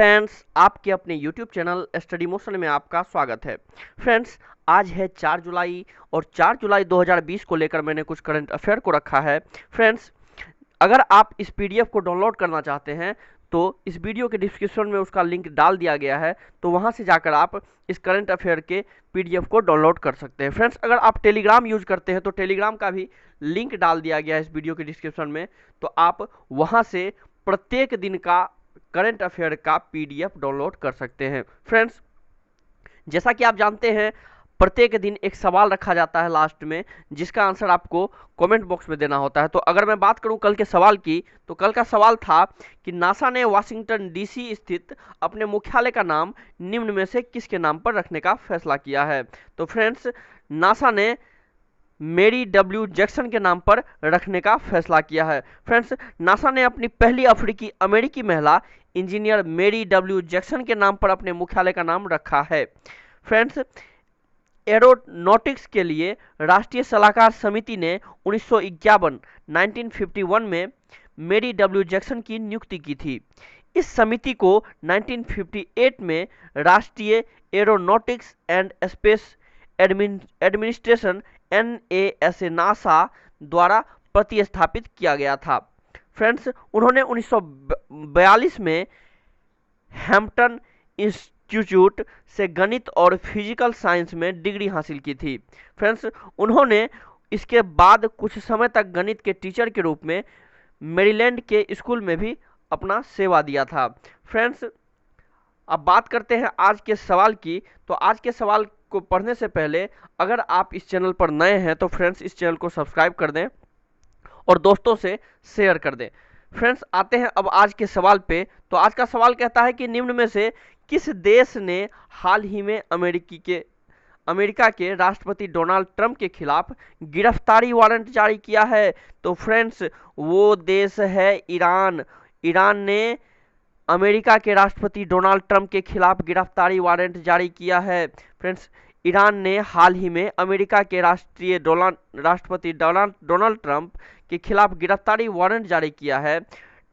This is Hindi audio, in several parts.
फ्रेंड्स, आपके अपने YouTube चैनल स्टडी मोशन में आपका स्वागत है। फ्रेंड्स, आज है 4 जुलाई और 4 जुलाई 2020 को लेकर मैंने कुछ करंट अफेयर को रखा है। फ्रेंड्स, अगर आप इस पीडीएफ को डाउनलोड करना चाहते हैं तो इस वीडियो के डिस्क्रिप्शन में उसका लिंक डाल दिया गया है, तो वहां से जाकर आप इस करंट अफेयर के पीडीएफ को डाउनलोड कर सकते हैं। फ्रेंड्स, अगर आप टेलीग्राम यूज करते हैं तो टेलीग्राम का भी लिंक डाल दिया गया है इस वीडियो के डिस्क्रिप्शन में, तो आप वहां से प्रत्येक दिन का करंट अफेयर का पीडीएफ डाउनलोड कर सकते हैं। फ्रेंड्स, जैसा कि आप जानते हैं, प्रत्येक दिन एक सवाल रखा जाता है लास्ट में, जिसका आंसर आपको कमेंट बॉक्स में देना होता है। तो अगर मैं बात करूं कल के सवाल की, तो कल का सवाल था कि नासा ने वाशिंगटन डीसी स्थित अपने मुख्यालय का नाम निम्न में से किसके नाम पर रखने का फैसला किया है। तो फ्रेंड्स, नासा ने मेरी डब्ल्यू जैक्सन के नाम पर रखने का फैसला किया है। फ्रेंड्स, नासा ने अपनी पहली अफ्रीकी अमेरिकी महिला इंजीनियर मेरी डब्ल्यू जैक्सन के नाम पर अपने मुख्यालय का नाम रखा है। फ्रेंड्स, एरोनॉटिक्स के लिए राष्ट्रीय सलाहकार समिति ने 1951 में मेरी डब्ल्यू जैक्सन की नियुक्ति की थी। इस समिति को 1958 में राष्ट्रीय aeronautics and space administration NASA द्वारा प्रतिस्थापित किया गया था। फ्रेंड्स, उन्होंने 1942 में हैम्पटन इंस्टीट्यूट से गणित और फिजिकल साइंस में डिग्री हासिल की थी। फ्रेंड्स, उन्होंने इसके बाद कुछ समय तक गणित के टीचर के रूप में मेरीलैंड के स्कूल में भी अपना सेवा दिया था। फ्रेंड्स, अब बात करते हैं आज के सवाल की। तो आज के सवाल को पढ़ने से पहले अगर आप इस चैनल पर नए हैं तो फ्रेंड्स, इस चैनल को सब्सक्राइब कर दें और दोस्तों से शेयर कर दें। फ्रेंड्स, आते हैं अब आज के सवाल पे। तो आज का सवाल कहता है कि निम्न में से किस देश ने हाल ही में अमेरिका के राष्ट्रपति डोनाल्ड ट्रंप के खिलाफ गिरफ्तारी वारंट जारी किया है। तो फ्रेंड्स, वो देश है ईरान। ईरान ने अमेरिका के राष्ट्रपति डोनाल्ड ट्रंप के खिलाफ गिरफ्तारी वारंट जारी किया है। फ्रेंड्स, ईरान ने हाल ही में अमेरिका के राष्ट्रपति डोनाल्ड ट्रंप के खिलाफ गिरफ्तारी वारंट जारी किया है।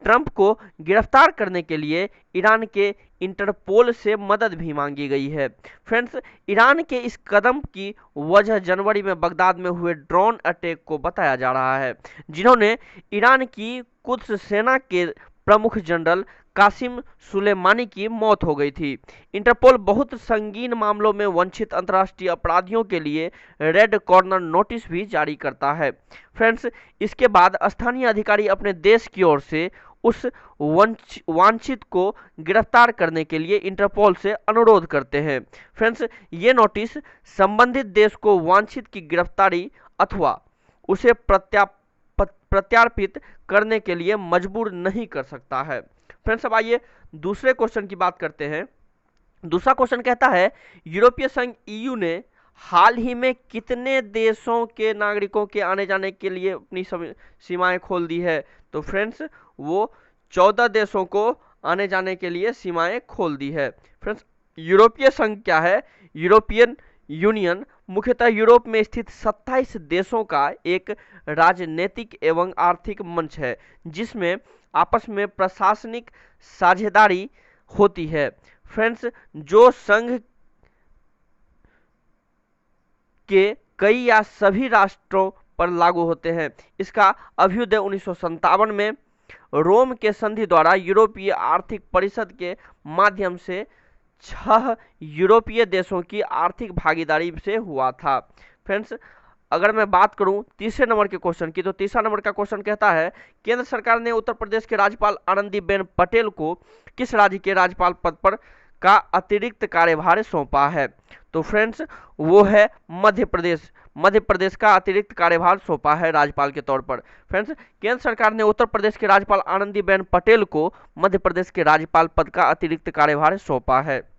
ट्रंप को गिरफ्तार करने के लिए ईरान के इंटरपोल से मदद भी मांगी गई है। फ्रेंड्स, ईरान के इस कदम की वजह जनवरी में बगदाद में हुए ड्रोन अटैक को बताया जा रहा है, जिन्होंने ईरान की कुद्स सेना के प्रमुख जनरल कासिम सुलेमानी की मौत हो गई थी। इंटरपोल बहुत संगीन मामलों में वंचित अंतर्राष्ट्रीय अपराधियों के लिए रेड कॉर्नर नोटिस भी जारी करता है। फ्रेंड्स, इसके बाद स्थानीय अधिकारी अपने देश की ओर से उस वांछित को गिरफ्तार करने के लिए इंटरपोल से अनुरोध करते हैं। फ्रेंड्स, ये नोटिस संबंधित देश को वांछित की गिरफ्तारी अथवा उसे प्रत्यार्पित करने के लिए मजबूर नहीं कर सकता है। फ्रेंड्स, अब आइए दूसरे क्वेश्चन की बात करते हैं। दूसरा क्वेश्चन कहता है, यूरोपीय संघ ईयू ने हाल ही में कितने देशों के नागरिकों के आने जाने के लिए अपनी सीमाएं खोल दी है। तो फ्रेंड्स, वो 14 देशों को आने जाने के लिए सीमाएं खोल दी है। फ्रेंड्स, यूरोपीय संघ क्या है? यूरोपियन यूनियन मुख्यतः यूरोप में स्थित 27 देशों का एक राजनीतिक एवं आर्थिक मंच है, जिसमें आपस में प्रशासनिक साझेदारी होती है। फ्रेंड्स, जो संघ के कई या सभी राष्ट्रों पर लागू होते हैं। इसका अभ्युदय 1957 में रोम के संधि द्वारा यूरोपीय आर्थिक परिषद के माध्यम से 6 यूरोपीय देशों की आर्थिक भागीदारी से हुआ था। फ्रेंड्स, अगर मैं बात करूं तीसरे नंबर के क्वेश्चन की, तो तीसरा नंबर का क्वेश्चन कहता है, केंद्र सरकार ने उत्तर प्रदेश के राज्यपाल आनंदीबेन पटेल को किस राज्य के राज्यपाल पद पर का अतिरिक्त कार्यभार सौंपा है। तो फ्रेंड्स, वो है मध्य प्रदेश। मध्य प्रदेश का अतिरिक्त कार्यभार सौंपा है राज्यपाल के तौर पर। फ्रेंड्स, केंद्र सरकार ने उत्तर प्रदेश के राज्यपाल आनंदीबेन पटेल को मध्य प्रदेश के राज्यपाल पद का अतिरिक्त कार्यभार सौंपा है।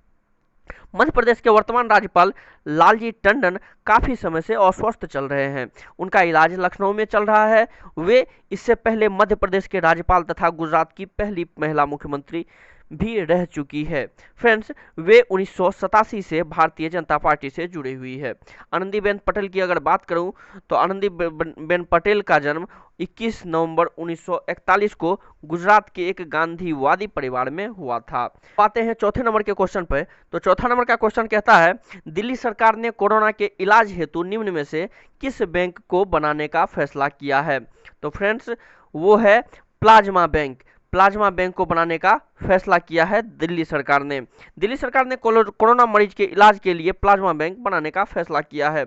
मध्य प्रदेश के वर्तमान राज्यपाल लालजी टंडन काफी समय से अस्वस्थ चल रहे हैं। उनका इलाज लखनऊ में चल रहा है। वे इससे पहले मध्य प्रदेश के राज्यपाल तथा गुजरात की पहली महिला मुख्यमंत्री भी रह चुकी है। फ्रेंड्स, वे 1987 से भारतीय जनता पार्टी से जुड़ी हुई है। आनंदीबेन पटेल की अगर बात करूं तो आनंदीबेन पटेल का जन्म 21 नवंबर 1941 को गुजरात के एक गांधीवादी परिवार में हुआ था। आते हैं चौथे नंबर के क्वेश्चन पर। तो चौथा नंबर का क्वेश्चन कहता है, दिल्ली सरकार ने कोरोना के इलाज हेतु निम्न में से किस बैंक को बनाने का फैसला किया है? तो फ्रेंड्स, वो है प्लाज्मा बैंक। प्लाज्मा बैंक को बनाने का फैसला किया है दिल्ली सरकार ने। दिल्ली सरकार ने कोरोना मरीज के इलाज के लिए प्लाज्मा बैंक बनाने का फैसला किया है।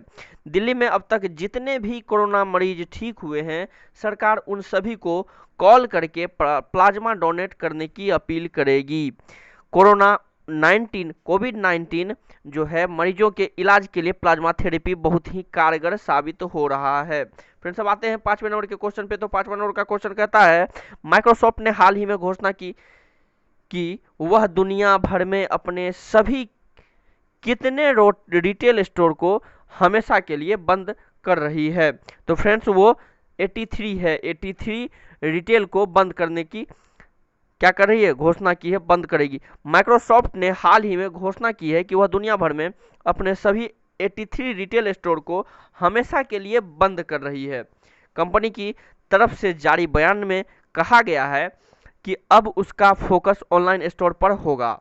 दिल्ली में अब तक जितने भी कोरोना मरीज ठीक हुए हैं, सरकार उन सभी को कॉल करके प्लाज्मा डोनेट करने की अपील करेगी। कोविड 19 जो है मरीजों के इलाज के लिए प्लाज्मा थेरेपी बहुत ही कारगर साबित हो रहा है। फ्रेंड्स, अब आते हैं 5वें नंबर के क्वेश्चन पे। तो 5वां नंबर का क्वेश्चन कहता है, माइक्रोसॉफ्ट ने हाल ही में घोषणा की कि वह दुनिया भर में अपने सभी कितने रिटेल स्टोर को हमेशा के लिए बंद कर रही है? तो फ्रेंड्स, वो 83 है। 83 रिटेल को बंद करने की क्या कर रही है? घोषणा की है, बंद करेगी। माइक्रोसॉफ्ट ने हाल ही में घोषणा की है कि वह दुनिया भर में अपने सभी 83 रिटेल स्टोर को हमेशा के लिए बंद कर रही है। कंपनी की तरफ से जारी बयान में कहा गया है कि अब उसका फोकस ऑनलाइन स्टोर पर होगा।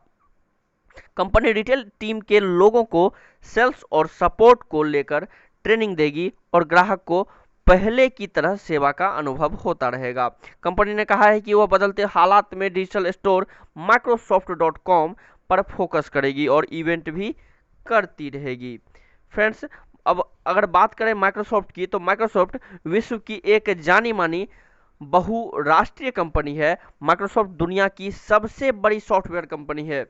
कंपनी रिटेल टीम के लोगों को सेल्स और सपोर्ट को लेकर ट्रेनिंग देगी और ग्राहक को पहले की तरह सेवा का अनुभव होता रहेगा। कंपनी ने कहा है कि वह बदलते हालात में डिजिटल स्टोर Microsoft.com पर फोकस करेगी और इवेंट भी करती रहेगी। फ्रेंड्स, अब अगर बात करें माइक्रोसॉफ्ट की, तो माइक्रोसॉफ्ट विश्व की एक जानी मानी बहुराष्ट्रीय कंपनी है। माइक्रोसॉफ्ट दुनिया की सबसे बड़ी सॉफ्टवेयर कंपनी है।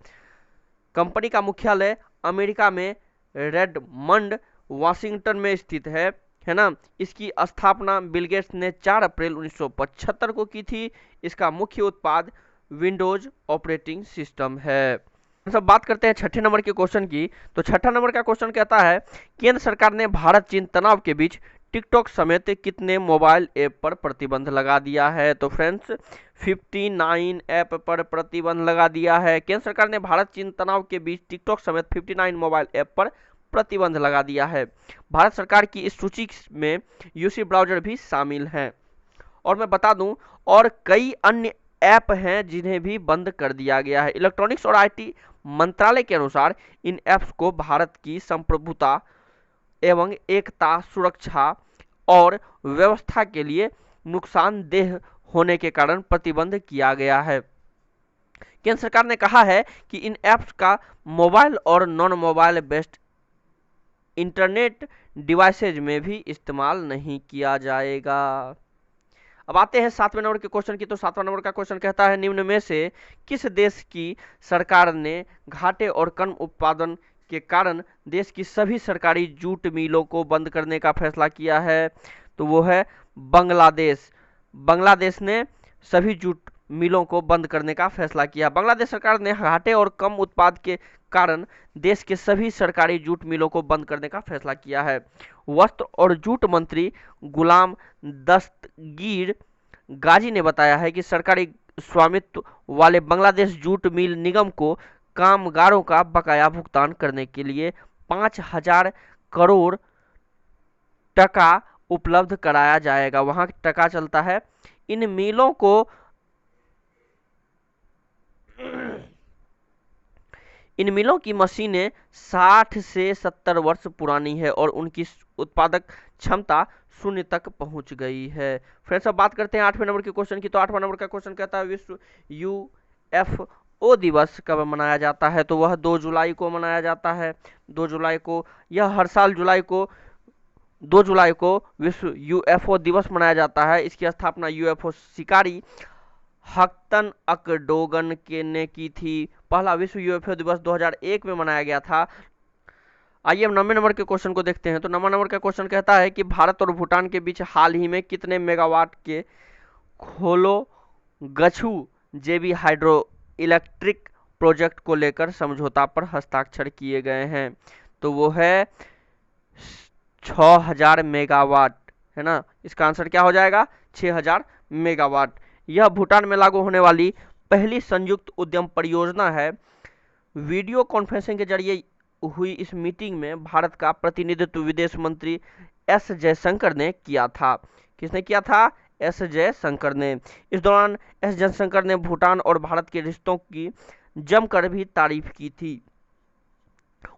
कंपनी का मुख्यालय अमेरिका में रेडमंड वाशिंगटन में स्थित है ना। इसकी स्थापना बिल गेट्स ने 4 अप्रैल 1975 को की थी। इसका मुख्य उत्पाद विंडोज ऑपरेटिंग सिस्टम है। सब बात करते हैं छठे नंबर के क्वेश्चन की। तो छठा नंबर का क्वेश्चन कहता है, केंद्र सरकार ने भारत चीन तनाव के बीच टिकटॉक समेत कितने मोबाइल ऐप पर प्रतिबंध लगा दिया है? तो फ्रेंड्स, 59 ऐप पर प्रतिबंध लगा दिया है। केंद्र सरकार ने भारत चीन तनाव के बीच टिकटॉक समेत 59 मोबाइल ऐप पर प्रतिबंध लगा दिया है। भारत सरकार की इस सूची में यूसी ब्राउजर भी शामिल हैं। और मैं बता दूं, और कई अन्य ऐप हैं जिन्हें भी बंद कर दिया गया है। इलेक्ट्रॉनिक्स और आईटी मंत्रालय के अनुसार इन ऐप्स को भारत की संप्रभुता एवं एकता, सुरक्षा और व्यवस्था के लिए नुकसानदेह होने के कारण प्रतिबंध किया गया है। केंद्र सरकार ने कहा है कि इन ऐप्स का मोबाइल और non mobile based internet devices में भी इस्तेमाल नहीं किया जाएगा। अब आते हैं 7वें नंबर के क्वेश्चन की। तो 7वां नंबर का क्वेश्चन कहता है, निम्न में से किस देश की सरकार ने घाटे और कम उत्पादन के कारण देश की सभी सरकारी जूट मिलों को बंद करने का फैसला किया है? तो वो है बांग्लादेश। बांग्लादेश ने सभी जूट मिलों को बंद करने का फैसला किया। बांग्लादेश सरकार ने घाटे और कम उत्पाद के कारण देश के सभी सरकारी जूट मिलों को बंद करने का फैसला किया है। वस्त्र और जूट मंत्री गुलाम दस्तगीर गाजी ने बताया है कि सरकारी स्वामित्व वाले बांग्लादेश जूट मिल निगम को कामगारों का बकाया भुगतान करने के लिए 5,000 करोड़ टका उपलब्ध कराया जाएगा। वहां टका चलता है। इन मिलों की मशीनें 60 से 70 वर्ष पुरानी है और उनकी उत्पादक क्षमता शून्य तक पहुंच गई है। फ्रेंड्स, अब बात करते हैं 8वें नंबर के क्वेश्चन की। तो 8वां नंबर का क्वेश्चन कहता है, विश्व यूएफओ दिवस कब मनाया जाता है? तो वह 2 जुलाई को मनाया जाता है। 2 जुलाई को, यह हर साल 2 जुलाई को विश्व यूएफओ दिवस मनाया जाता है। इसकी स्थापना यूएफओ शिकारी हक्तन अकडोगन ने की थी। पहला विश्व यूएफओ दिवस 2001 में मनाया गया था। आइए अब 9वें नंबर के क्वेश्चन को देखते हैं। तो 9वां नंबर का क्वेश्चन कहता है कि भारत और भूटान के बीच हाल ही में कितने मेगावाट के खोलो गछू जेबी हाइड्रो इलेक्ट्रिक प्रोजेक्ट को लेकर समझौता पर हस्ताक्षर किए गए हैं? तो वो है 6000 मेगावाट, है ना। इसका आंसर क्या हो जाएगा? 6000 मेगावाट। यह भूटान में लागू होने वाली पहली संयुक्त उद्यम परियोजना है। वीडियो कॉन्फ्रेंसिंग के जरिए हुई इस मीटिंग में भारत का प्रतिनिधित्व विदेश मंत्री एस जयशंकर ने किया था। किसने किया था? एस जयशंकर ने। इस दौरान एस जयशंकर ने भूटान और भारत के रिश्तों की जमकर भी तारीफ की थी।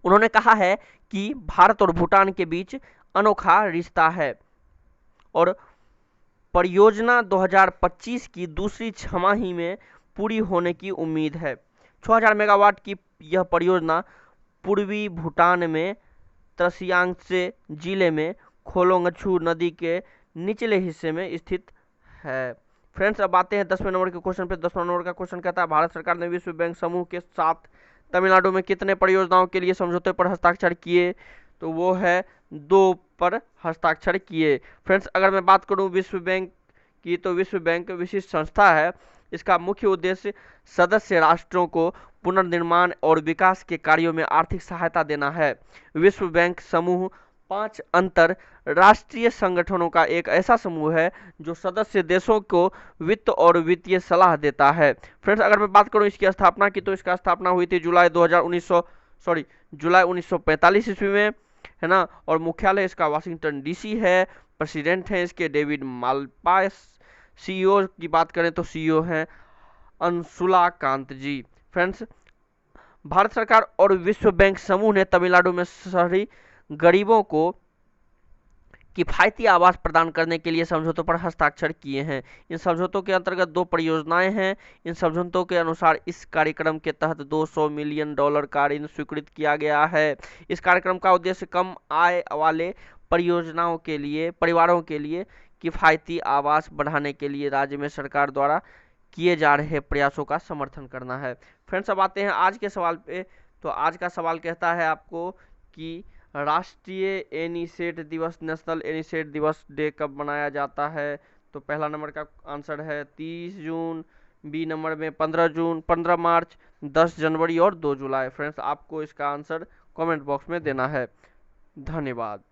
उन्होंने कहा है कि भारत और भूटान के बीच अनोखा रिश्ता है और परियोजना 2025 की दूसरी छमाही में पूरी होने की उम्मीद है। 6000 मेगावाट की यह परियोजना पूर्वी भूटान में त्सांगसे जिले में खोलोंगछू नदी के निचले हिस्से में स्थित है। फ्रेंड्स, अब आते हैं 10वें नंबर के क्वेश्चन पे। 10वां नंबर का क्वेश्चन कहता है, भारत सरकार ने विश्व बैंक समूह के साथ तमिलनाडु में कितने परियोजनाओं के लिए समझौते पर हस्ताक्षर किए? तो वो है 2 पर हस्ताक्षर किए। फ्रेंड्स, अगर मैं बात करूं विश्व बैंक की, तो विश्व बैंक विशिष्ट संस्था है। इसका मुख्य उद्देश्य सदस्य राष्ट्रों को पुनर्निर्माण और विकास के कार्यों में आर्थिक सहायता देना है। विश्व बैंक समूह 5 अंतरराष्ट्रीय संगठनों का एक ऐसा समूह है जो सदस्य देशों को वित्त और वित्तीय सलाह देता है। फ्रेंड्स, अगर मैं बात करूं इसकी स्थापना की, तो इसका स्थापना हुई थी जुलाई 1945 ईस्वी में, है ना। और मुख्यालय इसका वाशिंगटन डीसी है। प्रेसिडेंट हैं इसके डेविड मालपास। सीईओ की बात करें तो सीईओ हैं अंशुला कांत जी। फ्रेंड्स, भारत सरकार और विश्व बैंक समूह ने तमिलनाडु में शहरी गरीबों को किफायती आवास प्रदान करने के लिए समझौतों पर हस्ताक्षर किए हैं। इन समझौतों के अंतर्गत 2 परियोजनाएं हैं। इन समझौतों के अनुसार इस कार्यक्रम के तहत $200 मिलियन का ऋण स्वीकृत किया गया है। इस कार्यक्रम का उद्देश्य कम आय वाले परिवारों के लिए किफायती आवास बढ़ाने के लिए राज्य में सरकार द्वारा किए जा रहे प्रयासों का समर्थन करना है। फ्रेंड्स, अब आते हैं आज के सवाल पे। तो आज का सवाल कहता है आपको कि राष्ट्रीय एनीसेट दिवस, नेशनल एनीसेट दिवस डे कब मनाया जाता है? तो पहला नंबर का आंसर है 30 जून, बी नंबर में 15 जून, 15 मार्च, 10 जनवरी और 2 जुलाई। फ्रेंड्स, आपको इसका आंसर कमेंट बॉक्स में देना है। धन्यवाद।